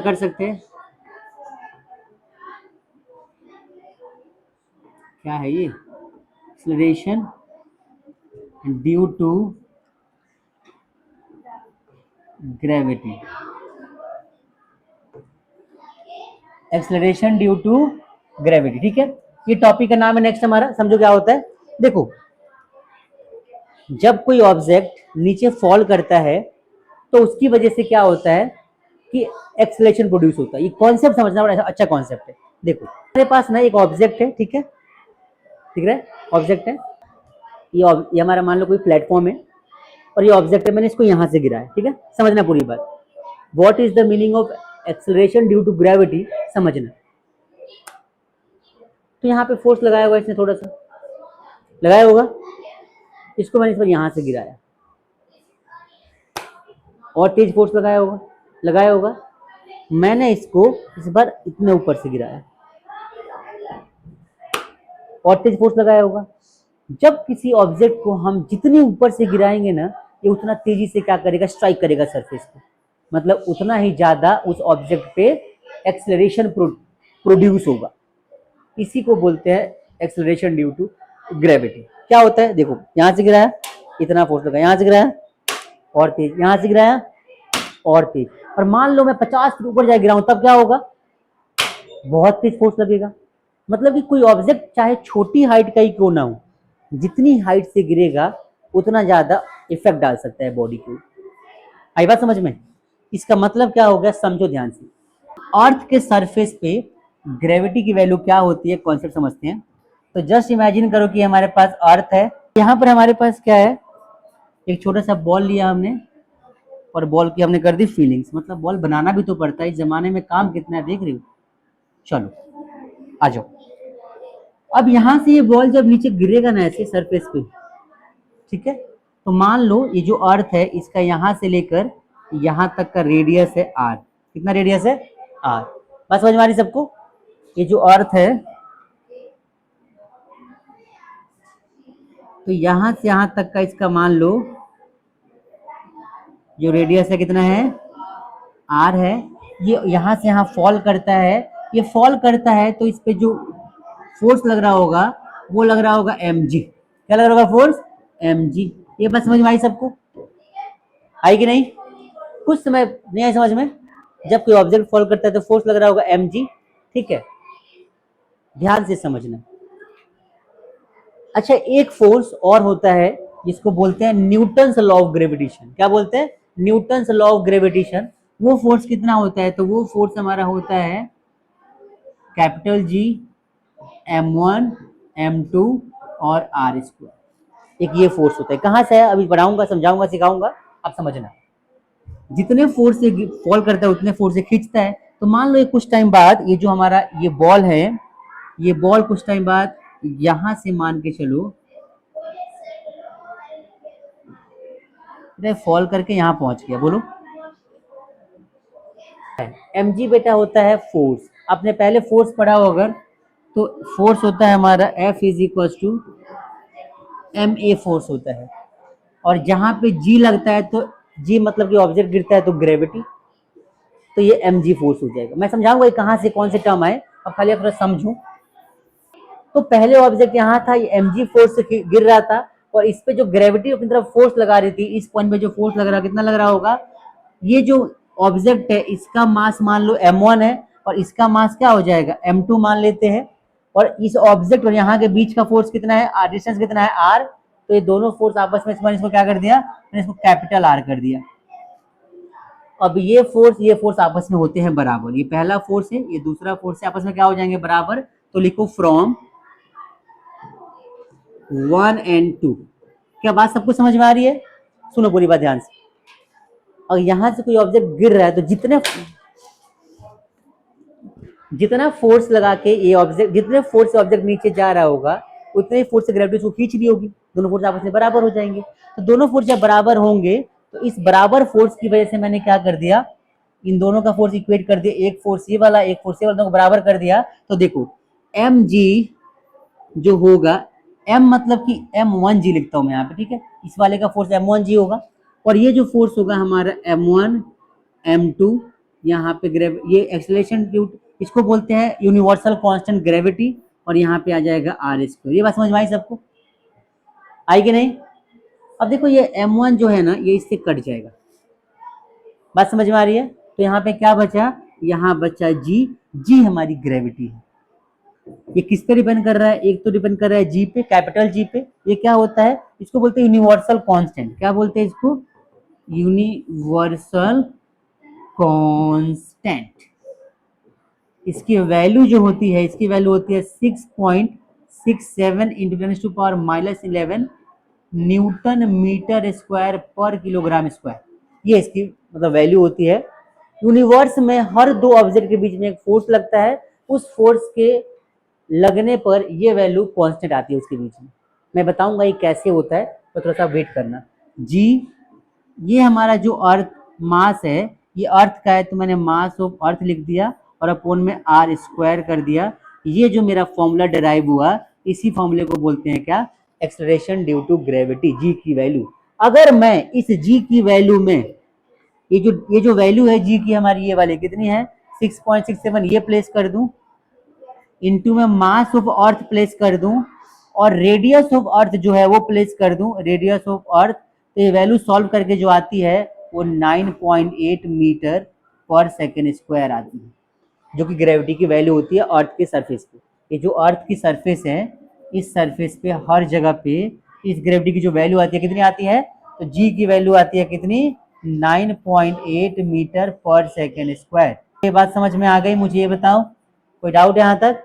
कर सकते हैं, क्या है ये, acceleration due to gravity, acceleration due to gravity. ठीक है, ये टॉपिक का नाम है नेक्स्ट हमारा। समझो क्या होता है, देखो जब कोई ऑब्जेक्ट नीचे फॉल करता है तो उसकी वजह से क्या होता है कि एक्सेलरेशन प्रोड्यूस होता है। ये कॉन्सेप्ट समझना बड़ा अच्छा कॉन्सेप्ट है। देखो हमारे पास ना एक ऑब्जेक्ट है, ठीक है, ठीक है, ऑब्जेक्ट है, ये हमारा मान लो कोई प्लेटफॉर्म है और ये ऑब्जेक्ट है, मैंने इसको यहां से गिरा है, ठीक है, समझना पूरी बात। What is the meaning of acceleration due to gravity, समझना। तो यहाँ पे फोर्स लगाया होगा इसने, थोड़ा सा लगाया होगा, इसको मैंने इस पर यहां से गिराया, और तेज फोर्स लगाया होगा, मैंने इसको इस बार इतने ऊपर से गिराया, और तेज फोर्स लगाया होगा। जब किसी ऑब्जेक्ट को हम जितनी ऊपर से गिराएंगे ना, ये उतना तेजी से क्या करेगा, स्ट्राइक करेगा सरफेस को, मतलब उतना ही ज्यादा उस ऑब्जेक्ट पे एक्सेलरेशन प्रोड्यूस होगा। इसी को बोलते हैं एक्सेलरेशन ड्यू टू ग्रेविटी। क्या होता है, देखो यहां से गिराया, इतना फोर्स लगा, यहां से गिराया और तेज, यहां से गिराया और तेज, और मान लो मैं 50 फीट ऊपर जाए गिराऊं, तब क्या होगा, बहुत तेज फोर्स लगेगा। मतलब कि कोई ऑब्जेक्ट चाहे छोटी हाइट का ही क्यों ना हो, जितनी हाइट से गिरेगा उतना ज्यादा इफेक्ट डाल सकता है बॉडी को। आई बात समझ में? इसका मतलब क्या हो गया, समझो ध्यान से। अर्थ के सरफेस पे ग्रेविटी की वैल्यू क्या होती है, कॉन्सेप्ट समझते हैं। तो जस्ट इमेजिन करो कि हमारे पास अर्थ है, यहाँ पर हमारे पास क्या है, एक छोटा सा बॉल लिया हमने, और बॉल की हमने कर दी फीलिंग्स, मतलब बॉल बनाना भी तो पड़ता है, इस जमाने में काम कितना है देख रहे हो। चलो आ जाओ, अब यहां से ये बॉल जब नीचे गिरेगा ना ऐसे सरफेस पे, ठीक है, तो मान लो ये जो अर्थ है इसका यहां से लेकर यहां तक का रेडियस है आर। कितना रेडियस है, आर। बस समझ में आ रही सबको? ये जो अर्थ है, तो यहां से यहां तक का इसका मान लो जो रेडियस है कितना है, आर है। ये यहां से यहां फॉल करता है, ये फॉल करता है तो इस पे जो फोर्स लग रहा होगा वो लग रहा होगा mg। क्या लग रहा होगा, फोर्स mg। ये बात समझ में आई सबको, आई कि नहीं? कुछ समय नहीं आई समझ में? जब कोई ऑब्जेक्ट फॉल करता है तो फोर्स लग रहा होगा mg, ठीक है, ध्यान से समझना। अच्छा, एक फोर्स और होता है जिसको बोलते हैं न्यूटन्स लॉ ऑफ ग्रेविटेशन। क्या बोलते हैं, न्यूटन्स लॉ ऑफ ग्रेविटेशन। वो फोर्स कितना होता है, तो वो फोर्स हमारा होता है कैपिटल जी, m1 m2 और r स्क्वायर। एक ये फोर्स होता है, कहां से है अभी पढ़ाऊंगा, समझाऊंगा, सिखाऊंगा, आप समझना। जितने फोर्स से फॉल करता है उतने फोर्स से खींचता है। तो मान लो कुछ टाइम बाद ये जो हमारा ये बॉल है, ये बॉल कुछ टाइम बाद यहां से मान के चलो फॉल करके यहां पहुंच गया, बोलो mg बेटा होता है फोर्स। आपने पहले फोर्स पढ़ा हो अगर, तो फोर्स होता है हमारा F is equal to ma force होता है, और जहां पे g लगता है तो g मतलब कि ऑब्जेक्ट गिरता है तो ग्रेविटी, तो ये mg फोर्स हो जाएगा। मैं समझाऊंगा कहां से कौन से टर्म आए, अब खाली आप थोड़ा समझो। तो पहले ऑब्जेक्ट यहाँ था, ये mg फोर्स से गिर रहा था, और इस पे जो ग्रेविटी अपनी तरफ फोर्स लगा रही थी, इस पॉइंट पे जो फोर्स लग रहा, कितना लग रहा होगा, ये जो ऑब्जेक्ट है इसका मास मान लो m1 है, और इसका मास क्या हो जाएगा, m2 मान लेते हैं, और इस ऑब्जेक्ट और यहाँ के बीच का फोर्स कितना है, डिस्टेंस कितना है, r। तो ये दोनों फोर्स आपस में, इसको क्या कर दिया, मैंने इसको कैपिटल R कर दिया। अब ये फोर्स आपस में होते हैं बराबर, ये पहला फोर्स है, ये दूसरा फोर्स है, आपस में क्या हो जाएंगे, बराबर। तो लिखो फ्रॉम 1 and 2। क्या बात सबको समझ में आ रही है? सुनो पूरी बात ध्यान से। और यहां से कोई ऑब्जेक्ट गिर रहा है तो जितना फोर्स लगा के ये ऑब्जेक्ट, जितने फोर्स से ऑब्जेक्ट नीचे जा रहा होगा उतने ही फोर्स से ग्रेविटी उसको खींच रही होगी, दोनों फोर्स आपस में बराबर हो जाएंगे। तो दोनों फोर्स जब बराबर होंगे तो इस बराबर फोर्स की वजह से मैंने क्या कर दिया, इन दोनों का फोर्स इक्वेट कर दिया, एक फोर्स ये वाला एक फोर्स ये वाला, दोनों को बराबर कर दिया। तो देखो mg जो होगा, m मतलब कि m1g लिखता हूं मैं यहाँ पे, ठीक है, इस वाले का फोर्स m1g होगा, और ये जो फोर्स होगा हमारा m1 m2 यहाँ पे ये एक्सेलरेशन ड्यू, इसको बोलते हैं यूनिवर्सल कांस्टेंट ग्रेविटी, और यहाँ पे आ जाएगा आर स्क्वायर। ये बात समझ में आई सबको? आई कि नहीं? अब देखो ये m1 जो है ना, ये इससे कट जाएगा। बात समझ में आ रही है? तो यहाँ पे क्या बचा? यहाँ बचा g। g हमारी ग्रेविटी है। ये किस पे डिपेंड कर रहा है? एक तो डिपेंड कर रहा है जी पे, कैपिटल जी पे। ये क्या होता है? इसको बोलते हैं यूनिवर्सल कांस्टेंट। क्या बोलते हैं इसको? Universal constant. इसकी वैल्यू जो होती है, इसकी वैल्यू होती है 6.67 इंटू 10⁻⁻11 न्यूटन मीटर स्क्वायर पर किलोग्राम स्क्वायर। ये इसकी मतलब वैल्यू होती है। यूनिवर्स में हर दो ऑब्जेक्ट के बीच में एक फोर्स लगता है, उस फोर्स के लगने पर ये वैल्यू कांस्टेंट आती है उसके बीच में। मैं बताऊंगा ये कैसे होता है, तो थोड़ा सा वेट करना। जी, ये हमारा जो अर्थ मास है, ये अर्थ का है, तो मैंने मास ऑफ अर्थ लिख दिया और अपोन में आर स्क्वायर कर दिया। ये जो मेरा फॉर्मूला डिराइव हुआ, इसी फॉर्मूले को बोलते हैं क्या? एक्सेलरेशन ड्यू टू ग्रेविटी, जी की वैल्यू। अगर मैं इस जी की वैल्यू में ये जो वैल्यू है जी की हमारी, ये वाली कितनी है? 6.67, ये प्लेस कर दूं, इनटू में मास ऑफ अर्थ प्लेस कर दूं, और रेडियस ऑफ अर्थ जो है वो प्लेस कर दूं, रेडियस ऑफ अर्थ। तो ये वैल्यू सॉल्व करके जो आती है वो 9.8 मीटर पर सेकेंड स्क्वायर आती है, जो कि ग्रेविटी की वैल्यू होती है अर्थ के सरफेस पे। ये जो अर्थ की सरफेस है, इस सरफेस पे हर जगह पे इस ग्रेविटी की जो वैल्यू आती है, कितनी आती है? तो जी की वैल्यू आती है कितनी? 9.8 मीटर पर सेकेंड स्क्वायर। ये बात समझ में आ गई? मुझे ये बताओ, कोई डाउट यहाँ तक?